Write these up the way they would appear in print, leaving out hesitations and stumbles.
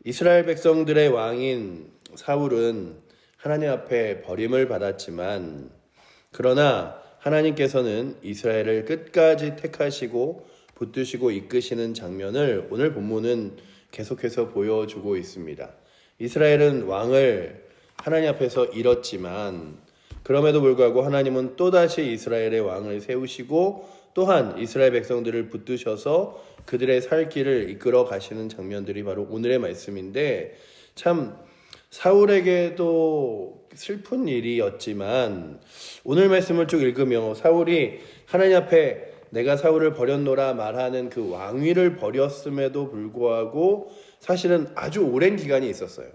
이스라엘 백성들의 왕인 사울은 하나님 앞에 버림을 받았지만 그러나 하나님께서는 이스라엘을 끝까지 택하시고 붙드시고 이끄시는 장면을 오늘 본문은 계속해서 보여주고 있습니다. 이스라엘은 왕을 하나님 앞에서 잃었지만 그럼에도 불구하고 하나님은 또다시 이스라엘의 왕을 세우시고 또한 이스라엘 백성들을 붙드셔서 그들의 살 길을 이끌어 가시는 장면들이 바로 오늘의 말씀인데, 참 사울에게도 슬픈 일이었지만 오늘 말씀을 쭉 읽으며 사울이 하나님 앞에 내가 사울을 버렸노라 말하는 그 왕위를 버렸음에도 불구하고 사실은 아주 오랜 기간이 있었어요.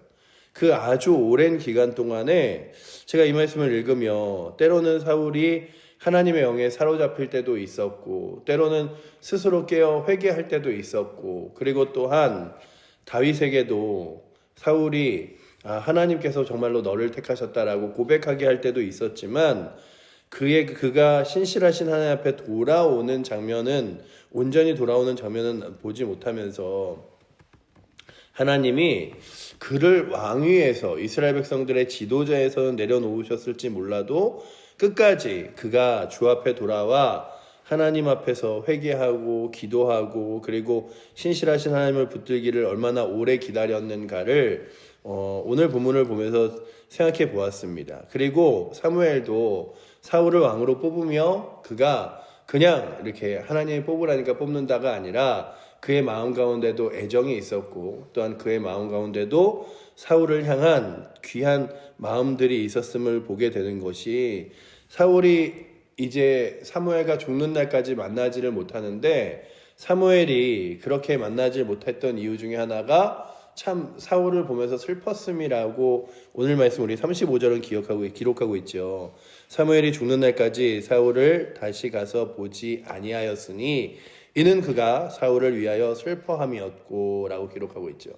그 아주 오랜 기간 동안에 제가 이 말씀을 읽으며 때로는 사울이 하나님의 영에 사로잡힐 때도 있었고 때로는 스스로 깨어 회개할 때도 있었고, 그리고 또한 다윗에게도 사울이 하나님께서 정말로 너를 택하셨다라고 고백하게 할 때도 있었지만 그가 신실하신 하나님 앞에 돌아오는 장면은, 온전히 돌아오는 장면은 보지 못하면서 하나님이 그를 왕위에서 이스라엘 백성들의 지도자에서는 내려놓으셨을지 몰라도 끝까지 그가 주 앞에 돌아와 하나님 앞에서 회개하고 기도하고 그리고 신실하신 하나님을 붙들기를 얼마나 오래 기다렸는가를 오늘 본문을 보면서 생각해 보았습니다. 그리고 사무엘도 사울을 왕으로 뽑으며 그가 그냥 이렇게 하나님이 뽑으라니까 뽑는다가 아니라 그의 마음 가운데도 애정이 있었고 또한 그의 마음 가운데도 사울을 향한 귀한 마음들이 있었음을 보게 되는 것이, 사울이 이제 사무엘과 죽는 날까지 만나지를 못하는데 사무엘이 그렇게 만나지 못했던 이유 중에 하나가 참 사울을 보면서 슬펐음이라고 오늘 말씀 우리 35절은 기록하고 있죠. 사무엘이 죽는 날까지 사울을 다시 가서 보지 아니하였으니 이는 그가 사울을 위하여 슬퍼함이었고 라고 기록하고 있죠.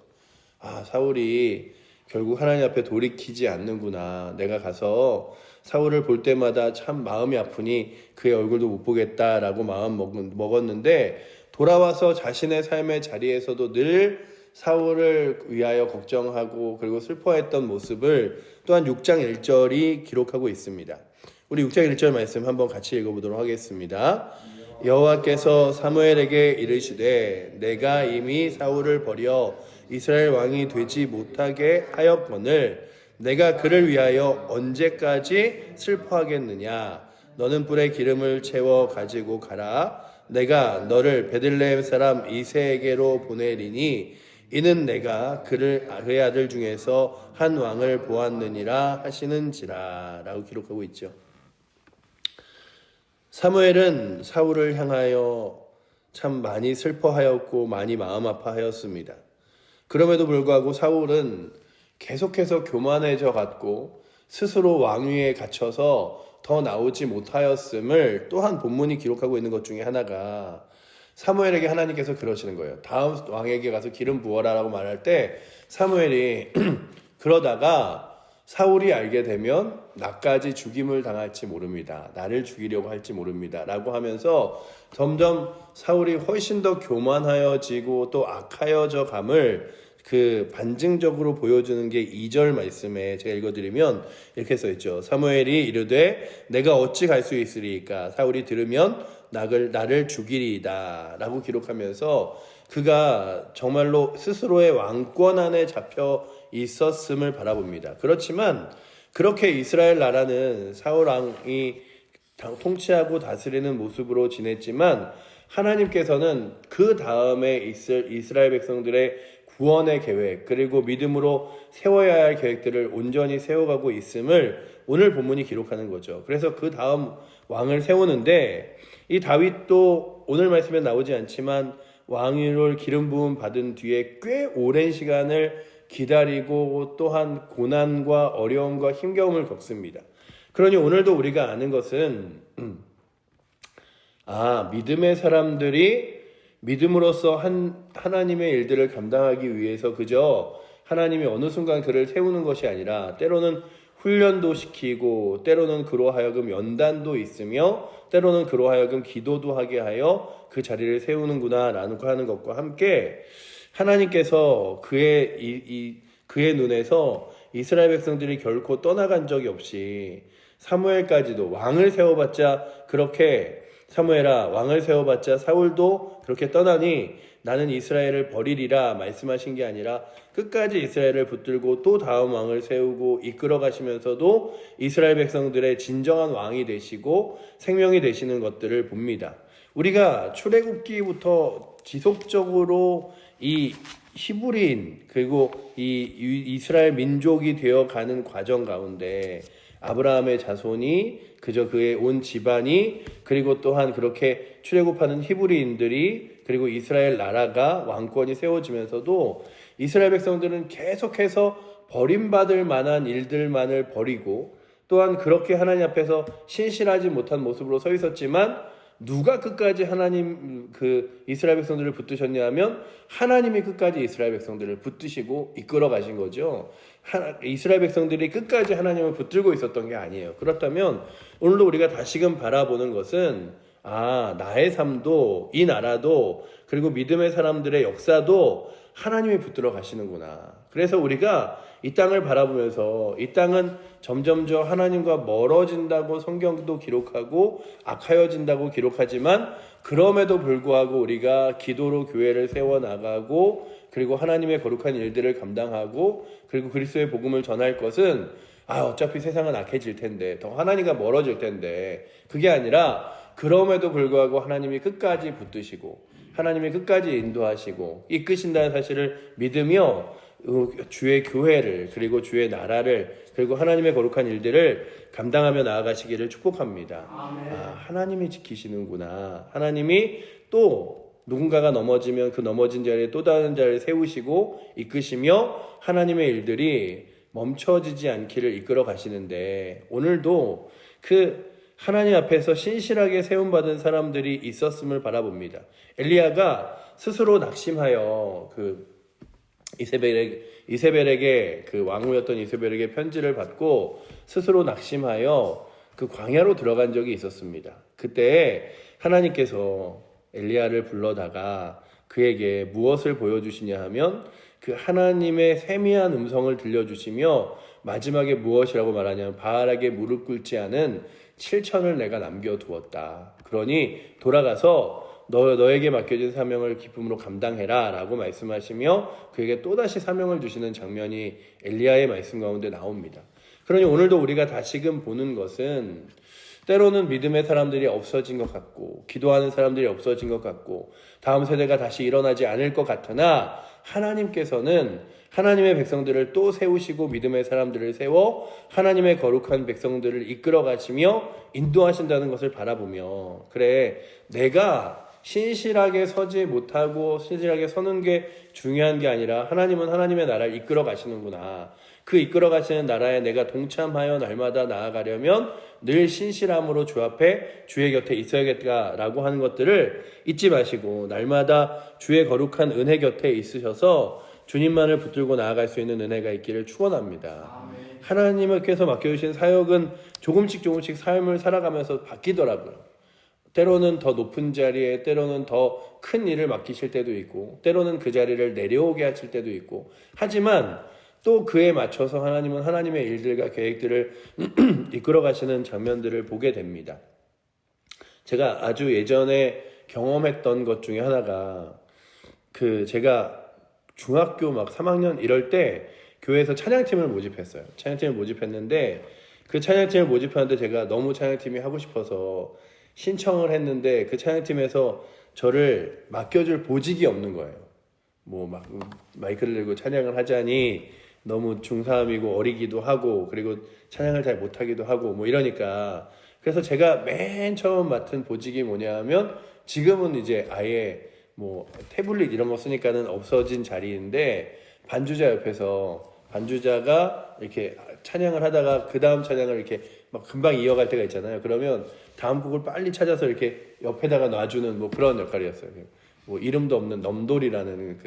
사울이 결국 하나님 앞에 돌이키지 않는구나, 내가 가서 사울을 볼 때마다 참 마음이 아프니 그의 얼굴도 못 보겠다라고 마음 먹었는데 돌아와서 자신의 삶의 자리에서도 늘 사울을 위하여 걱정하고 그리고 슬퍼했던 모습을 또한 6장 1절이 기록하고 있습니다. 우리 6장 1절 말씀 한번 같이 읽어보도록 하겠습니다. 여호와께서 사무엘에게 이르시되 내가 이미 사울을 버려 이스라엘 왕이 되지 못하게 하였거늘 내가 그를 위하여 언제까지 슬퍼하겠느냐. 너는 뿔에 기름을 채워 가지고 가라. 내가 너를 베들레헴 사람 이새에게로 보내리니 이는 내가 그의 아들 중에서 한 왕을 보았느니라 하시는지라 라고 기록하고 있죠. 사무엘은 사울을 향하여 참 많이 슬퍼하였고 많이 마음 아파하였습니다. 그럼에도 불구하고 사울은 계속해서 교만해져 갔고 스스로 왕위에 갇혀서 더 나오지 못하였음을 또한 본문이 기록하고 있는 것 중에 하나가, 사무엘에게 하나님께서 그러시는 거예요. 다음 왕에게 가서 기름 부어라라고 말할 때 사무엘이 그러다가 사울이 알게 되면 나까지 죽임을 당할지 모릅니다. 나를 죽이려고 할지 모릅니다. 라고 하면서 점점 사울이 훨씬 더 교만하여지고 또 악하여져 감을 그 반증적으로 보여주는 게 2절 말씀에 제가 읽어드리면 이렇게 써있죠. 사무엘이 이르되 내가 어찌 갈 수 있으리까 사울이 들으면 나를 죽이리이다 라고 기록하면서 그가 정말로 스스로의 왕권 안에 잡혀 있었음을 바라봅니다. 그렇지만 그렇게 이스라엘 나라는 사울 왕이 통치하고 다스리는 모습으로 지냈지만 하나님께서는 그 다음에 있을 이스라엘 백성들의 구원의 계획 그리고 믿음으로 세워야 할 계획들을 온전히 세워가고 있음을 오늘 본문이 기록하는 거죠. 그래서 그 다음 왕을 세우는데 이 다윗도 오늘 말씀에 나오지 않지만 왕위를 기름 부음 받은 뒤에 꽤 오랜 시간을 기다리고 또한 고난과 어려움과 힘겨움을 겪습니다. 그러니 오늘도 우리가 아는 것은 믿음의 사람들이 믿음으로써 하나님의 일들을 감당하기 위해서 그저 하나님이 어느 순간 그를 세우는 것이 아니라 때로는 훈련도 시키고 때로는 그로 하여금 연단도 있으며 때로는 그로 하여금 기도도 하게 하여 그 자리를 세우는구나 라고 하는 것과 함께 하나님께서 그의 눈에서 이스라엘 백성들이 결코 떠나간 적이 없이 사무엘까지도 왕을 세워봤자 그렇게 사무엘아 왕을 세워봤자 사울도 그렇게 떠나니 나는 이스라엘을 버리리라 말씀하신 게 아니라 끝까지 이스라엘을 붙들고 또 다음 왕을 세우고 이끌어 가시면서도 이스라엘 백성들의 진정한 왕이 되시고 생명이 되시는 것들을 봅니다. 우리가 출애굽기부터 지속적으로 이 히브리인 그리고 이 이스라엘 민족이 되어가는 과정 가운데 아브라함의 자손이 그저 그의 온 집안이 그리고 또한 그렇게 출애굽하는 히브리인들이 그리고 이스라엘 나라가 왕권이 세워지면서도 이스라엘 백성들은 계속해서 버림받을 만한 일들만을 버리고 또한 그렇게 하나님 앞에서 신실하지 못한 모습으로 서 있었지만 누가 끝까지 하나님 이스라엘 백성들을 붙드셨냐 하면 하나님이 끝까지 이스라엘 백성들을 붙드시고 이끌어 가신 거죠. 이스라엘 백성들이 끝까지 하나님을 붙들고 있었던 게 아니에요. 그렇다면 오늘도 우리가 다시금 바라보는 것은 나의 삶도 이 나라도 그리고 믿음의 사람들의 역사도 하나님이 붙들어 가시는구나. 그래서 우리가 이 땅을 바라보면서 이 땅은 점점점 하나님과 멀어진다고 성경도 기록하고 악하여진다고 기록하지만 그럼에도 불구하고 우리가 기도로 교회를 세워나가고 그리고 하나님의 거룩한 일들을 감당하고 그리고 그리스도의 복음을 전할 것은 어차피 세상은 악해질 텐데 더 하나님과 멀어질 텐데 그게 아니라 그럼에도 불구하고 하나님이 끝까지 붙드시고 하나님이 끝까지 인도하시고 이끄신다는 사실을 믿으며 주의 교회를 그리고 주의 나라를 그리고 하나님의 거룩한 일들을 감당하며 나아가시기를 축복합니다. 하나님이 지키시는구나. 하나님이 또 누군가가 넘어지면 그 넘어진 자리에 또 다른 자를 세우시고 이끄시며 하나님의 일들이 멈춰지지 않기를 이끌어 가시는데 오늘도 그 하나님 앞에서 신실하게 세움받은 사람들이 있었음을 바라봅니다. 엘리야가 스스로 낙심하여 이세벨에게 그 왕후였던 이세벨에게 편지를 받고 스스로 낙심하여 그 광야로 들어간 적이 있었습니다. 그때 하나님께서 엘리야를 불러다가 그에게 무엇을 보여주시냐 하면 그 하나님의 세미한 음성을 들려주시며 마지막에 무엇이라고 말하냐면 바알에게 무릎 꿇지 않은 7천을 내가 남겨두었다. 그러니 돌아가서 너에게 맡겨진 사명을 기쁨으로 감당해라 라고 말씀하시며 그에게 또다시 사명을 주시는 장면이 엘리야의 말씀 가운데 나옵니다. 그러니 오늘도 우리가 다시금 보는 것은 때로는 믿음의 사람들이 없어진 것 같고 기도하는 사람들이 없어진 것 같고 다음 세대가 다시 일어나지 않을 것 같으나 하나님께서는 하나님의 백성들을 또 세우시고 믿음의 사람들을 세워 하나님의 거룩한 백성들을 이끌어 가시며 인도하신다는 것을 바라보며 그래 내가 신실하게 서지 못하고 신실하게 서는 게 중요한 게 아니라 하나님은 하나님의 나라를 이끌어 가시는구나. 그 이끌어 가시는 나라에 내가 동참하여 날마다 나아가려면 늘 신실함으로 주 앞에 주의 곁에 있어야겠다라고 하는 것들을 잊지 마시고 날마다 주의 거룩한 은혜 곁에 있으셔서 주님만을 붙들고 나아갈 수 있는 은혜가 있기를 축원합니다. 하나님께서 맡겨주신 사역은 조금씩 삶을 살아가면서 바뀌더라고요. 때로는 더 높은 자리에 때로는 더 큰 일을 맡기실 때도 있고 때로는 그 자리를 내려오게 하실 때도 있고 하지만 또 그에 맞춰서 하나님은 하나님의 일들과 계획들을 이끌어 가시는 장면들을 보게 됩니다. 제가 아주 예전에 경험했던 것 중에 하나가 제가 중학교 3학년 이럴 때 교회에서 찬양팀을 모집했어요. 찬양팀을 모집했는데 그 찬양팀을 모집하는데 제가 너무 찬양팀이 하고 싶어서 신청을 했는데 그 찬양팀에서 저를 맡겨줄 보직이 없는 거예요. 마이크를 들고 찬양을 하자니 너무 중3이고 어리기도 하고 그리고 찬양을 잘 못하기도 하고 이러니까 그래서 제가 맨 처음 맡은 보직이 뭐냐 하면 지금은 이제 아예 태블릿 이런 거 쓰니까는 없어진 자리인데 반주자 옆에서 반주자가 이렇게 찬양을 하다가 그 다음 찬양을 이렇게 금방 이어갈 때가 있잖아요. 그러면 다음 곡을 빨리 찾아서 이렇게 옆에다가 놔주는 그런 역할이었어요. 이름도 없는 넘돌이라는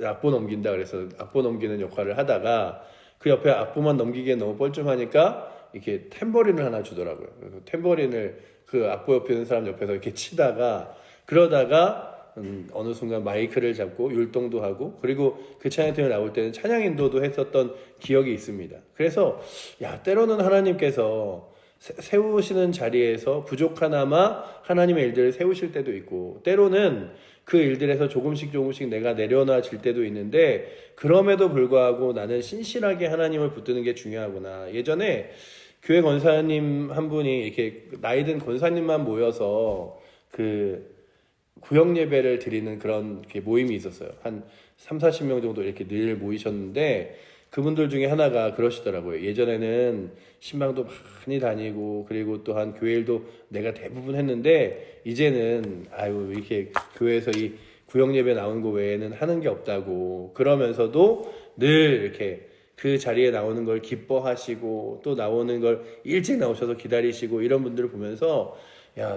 악보 넘긴다 그래서 악보 넘기는 역할을 하다가 그 옆에 악보만 넘기기엔 너무 뻘쭘하니까 이렇게 탬버린을 하나 주더라고요. 그래서 탬버린을 그 악보 옆에 있는 사람 옆에서 이렇게 치다가 그러다가 어느 순간 마이크를 잡고 율동도 하고 그리고 그 찬양팀에 나올 때는 찬양 인도도 했었던 기억이 있습니다. 그래서 때로는 하나님께서 세우시는 자리에서 부족하나마 하나님의 일들을 세우실 때도 있고 때로는 그 일들에서 조금씩 내가 내려놔질 때도 있는데 그럼에도 불구하고 나는 신실하게 하나님을 붙드는 게 중요하구나. 예전에 교회 권사님 한 분이 이렇게 나이든 권사님만 모여서 그 구역 예배를 드리는 그런 모임이 있었어요. 한 30-40명 정도 이렇게 늘 모이셨는데 그분들 중에 하나가 그러시더라고요. 예전에는 신방도 많이 다니고 그리고 또한 교회 일도 내가 대부분 했는데 이제는 이렇게 교회에서 이 구역 예배 나오는 거 외에는 하는 게 없다고. 그러면서도 늘 이렇게 그 자리에 나오는 걸 기뻐하시고 또 나오는 걸 일찍 나오셔서 기다리시고 이런 분들을 보면서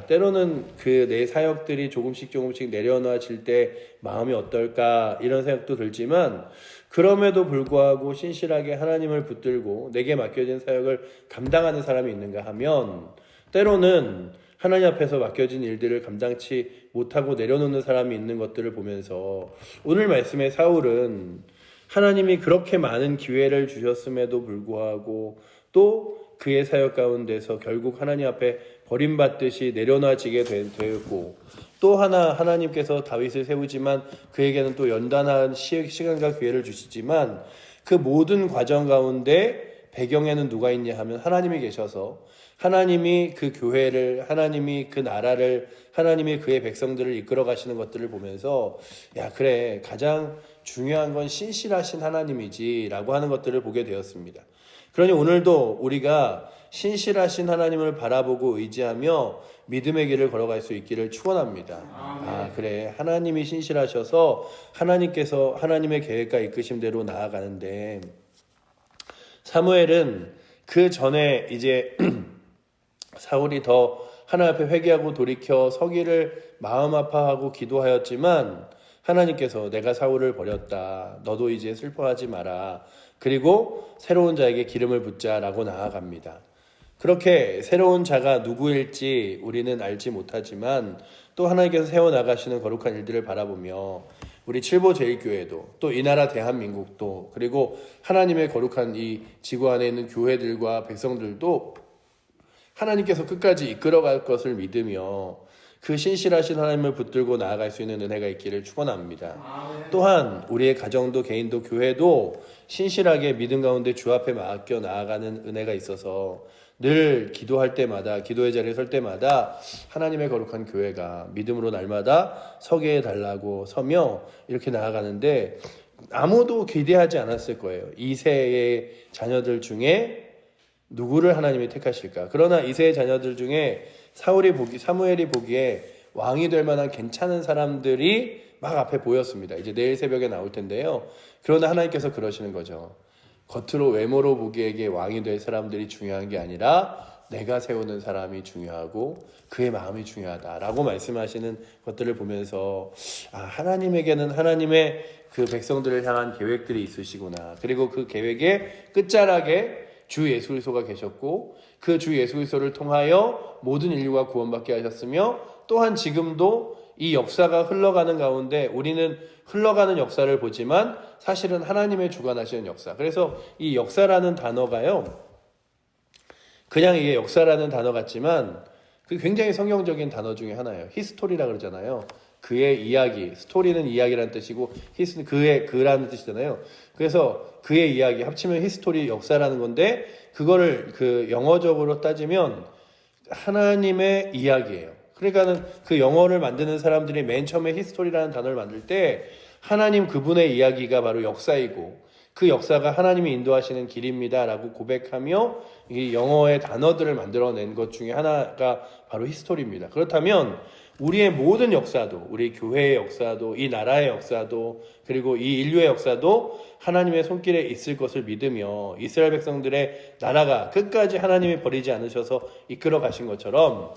때로는 그 내 사역들이 조금씩 내려놔질 때 마음이 어떨까 이런 생각도 들지만 그럼에도 불구하고 신실하게 하나님을 붙들고 내게 맡겨진 사역을 감당하는 사람이 있는가 하면 때로는 하나님 앞에서 맡겨진 일들을 감당치 못하고 내려놓는 사람이 있는 것들을 보면서 오늘 말씀의 사울은 하나님이 그렇게 많은 기회를 주셨음에도 불구하고 또 그의 사역 가운데서 결국 하나님 앞에 버림받듯이 내려놔지게 되었고 또 하나님께서 다윗을 세우지만 그에게는 또 연단한 시간과 기회를 주시지만 그 모든 과정 가운데 배경에는 누가 있냐 하면 하나님이 계셔서 하나님이 그 교회를 하나님이 그 나라를 하나님이 그의 백성들을 이끌어 가시는 것들을 보면서 그래 가장 중요한 건 신실하신 하나님이지 라고 하는 것들을 보게 되었습니다. 그러니 오늘도 우리가 신실하신 하나님을 바라보고 의지하며 믿음의 길을 걸어갈 수 있기를 축원합니다. 그래 하나님이 신실하셔서 하나님께서 하나님의 계획과 이끄심대로 나아가는데 사무엘은 그 전에 이제 사울이 더 하나님 앞에 회개하고 돌이켜 서기를 마음 아파하고 기도하였지만 하나님께서 내가 사울을 버렸다. 너도 이제 슬퍼하지 마라. 그리고 새로운 자에게 기름을 붓자라고 나아갑니다. 그렇게 새로운 자가 누구일지 우리는 알지 못하지만 또 하나님께서 세워나가시는 거룩한 일들을 바라보며 우리 칠보제일교회도 또 이 나라 대한민국도 그리고 하나님의 거룩한 이 지구 안에 있는 교회들과 백성들도 하나님께서 끝까지 이끌어갈 것을 믿으며 그 신실하신 하나님을 붙들고 나아갈 수 있는 은혜가 있기를 축원합니다. 또한 우리의 가정도 개인도 교회도 신실하게 믿음 가운데 주 앞에 맡겨 나아가는 은혜가 있어서 늘 기도할 때마다 기도의 자리에 설 때마다 하나님의 거룩한 교회가 믿음으로 날마다 서게 해달라고 서며 이렇게 나아가는데 아무도 기대하지 않았을 거예요. 이세의 자녀들 중에 누구를 하나님이 택하실까? 그러나 이세의 자녀들 중에 사무엘이 보기에 왕이 될 만한 괜찮은 사람들이 막 앞에 보였습니다. 이제 내일 새벽에 나올 텐데요. 그러나 하나님께서 그러시는 거죠. 겉으로 외모로 보기에게 왕이 될 사람들이 중요한 게 아니라 내가 세우는 사람이 중요하고 그의 마음이 중요하다라고 말씀하시는 것들을 보면서 하나님에게는 하나님의 그 백성들을 향한 계획들이 있으시구나. 그리고 그 계획의 끝자락에 주 예수 그리스도가 계셨고 그 주 예수 그리스도를 통하여 모든 인류가 구원받게 하셨으며 또한 지금도 이 역사가 흘러가는 가운데 우리는 흘러가는 역사를 보지만 사실은 하나님의 주관하시는 역사. 그래서 이 역사라는 단어가요. 그냥 이게 역사라는 단어 같지만 그 굉장히 성경적인 단어 중에 하나예요. 히스토리라 그러잖아요. 그의 이야기, 스토리는 이야기라는 뜻이고 히스는 그의 그라는 뜻이잖아요. 그래서 그의 이야기 합치면 히스토리 역사라는 건데 그거를 그 영어적으로 따지면 하나님의 이야기예요. 그러니까는 그 영어를 만드는 사람들이 맨 처음에 히스토리라는 단어를 만들 때 하나님 그분의 이야기가 바로 역사이고 그 역사가 하나님이 인도하시는 길입니다라고 고백하며 이 영어의 단어들을 만들어낸 것 중에 하나가 바로 히스토리입니다. 그렇다면 우리의 모든 역사도 우리 교회의 역사도 이 나라의 역사도 그리고 이 인류의 역사도 하나님의 손길에 있을 것을 믿으며 이스라엘 백성들의 나라가 끝까지 하나님이 버리지 않으셔서 이끌어 가신 것처럼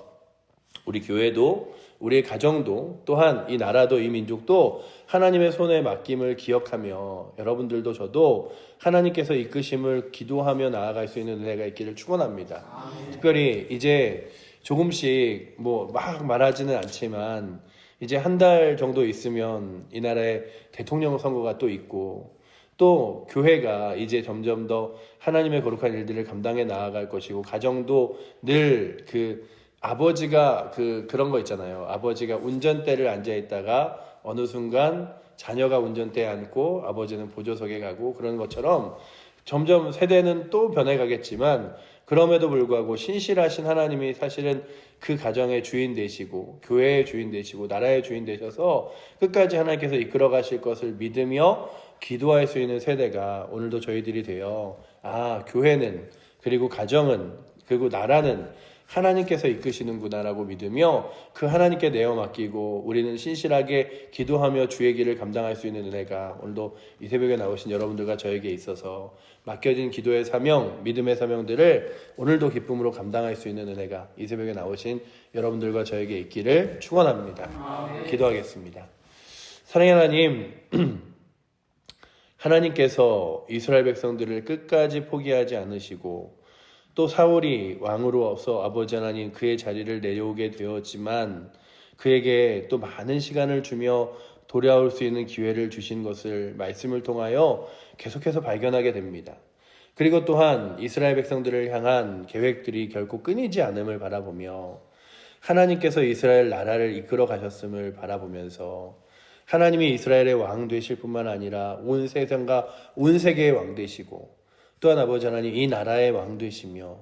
우리 교회도 우리의 가정도 또한 이 나라도 이 민족도 하나님의 손에 맡김을 기억하며 여러분들도 저도 하나님께서 이끄심을 기도하며 나아갈 수 있는 은혜가 있기를 축원합니다. 특별히 이제 조금씩 막 말하지는 않지만 이제 한 달 정도 있으면 이 나라에 대통령 선거가 또 있고 또 교회가 이제 점점 더 하나님의 거룩한 일들을 감당해 나아갈 것이고 가정도 늘 아버지가 그런 거 있잖아요. 아버지가 운전대를 앉아 있다가 어느 순간 자녀가 운전대에 앉고 아버지는 보조석에 가고 그런 것처럼 점점 세대는 또 변해가겠지만 그럼에도 불구하고 신실하신 하나님이 사실은 그 가정의 주인 되시고 교회의 주인 되시고 나라의 주인 되셔서 끝까지 하나님께서 이끌어 가실 것을 믿으며 기도할 수 있는 세대가 오늘도 저희들이 되어 교회는 그리고 가정은 그리고 나라는 하나님께서 이끄시는구나라고 믿으며 그 하나님께 내어 맡기고 우리는 신실하게 기도하며 주의 길을 감당할 수 있는 은혜가 오늘도 이 새벽에 나오신 여러분들과 저에게 있어서 맡겨진 기도의 사명, 믿음의 사명들을 오늘도 기쁨으로 감당할 수 있는 은혜가 이 새벽에 나오신 여러분들과 저에게 있기를 축원합니다. 기도하겠습니다. 사랑의 하나님, 하나님께서 이스라엘 백성들을 끝까지 포기하지 않으시고 또 사울이 왕으로서 아버지 하나님 그의 자리를 내려오게 되었지만 그에게 또 많은 시간을 주며 돌아올 수 있는 기회를 주신 것을 말씀을 통하여 계속해서 발견하게 됩니다. 그리고 또한 이스라엘 백성들을 향한 계획들이 결코 끊이지 않음을 바라보며 하나님께서 이스라엘 나라를 이끌어 가셨음을 바라보면서 하나님이 이스라엘의 왕 되실 뿐만 아니라 온 세상과 온 세계의 왕 되시고 또한 아버지 하나님 이 나라의 왕 되시며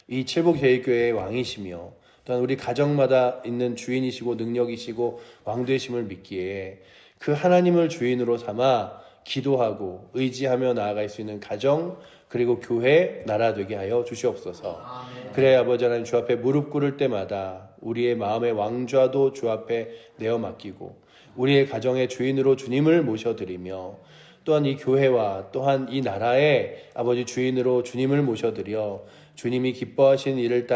이 칠복제일교회의 왕이시며 또한 우리 가정마다 있는 주인이시고 능력이시고 왕 되심을 믿기에 그 하나님을 주인으로 삼아 기도하고 의지하며 나아갈 수 있는 가정 그리고 교회 나라 되게 하여 주시옵소서. 그래 아버지 하나님 주 앞에 무릎 꿇을 때마다 우리의 마음의 왕좌도 주 앞에 내어 맡기고 우리의 가정의 주인으로 주님을 모셔드리며 또한 이 교회와 또한 이 나라의 아버지 주인으로 주님을 모셔드려 주님이 기뻐하신 일을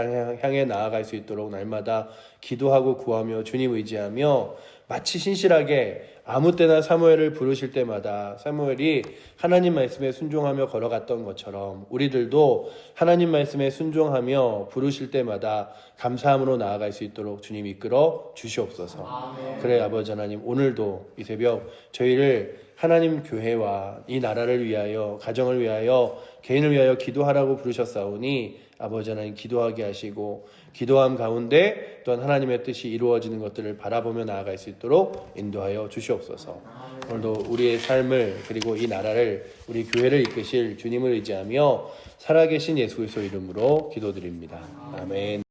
향해 나아갈 수 있도록 날마다 기도하고 구하며 주님 의지하며 마치 신실하게 아무 때나 사무엘을 부르실 때마다 사무엘이 하나님 말씀에 순종하며 걸어갔던 것처럼 우리들도 하나님 말씀에 순종하며 부르실 때마다 감사함으로 나아갈 수 있도록 주님 이끌어 주시옵소서. 아멘. 그래 아버지 하나님 오늘도 이 새벽 저희를 하나님 교회와 이 나라를 위하여 가정을 위하여 개인을 위하여 기도하라고 부르셨사오니 아버지 하나님 기도하게 하시고 기도함 가운데 또한 하나님의 뜻이 이루어지는 것들을 바라보며 나아갈 수 있도록 인도하여 주시옵소서. 오늘도 우리의 삶을 그리고 이 나라를 우리 교회를 이끄실 주님을 의지하며 살아계신 예수 그리스도 이름으로 기도드립니다. 아멘.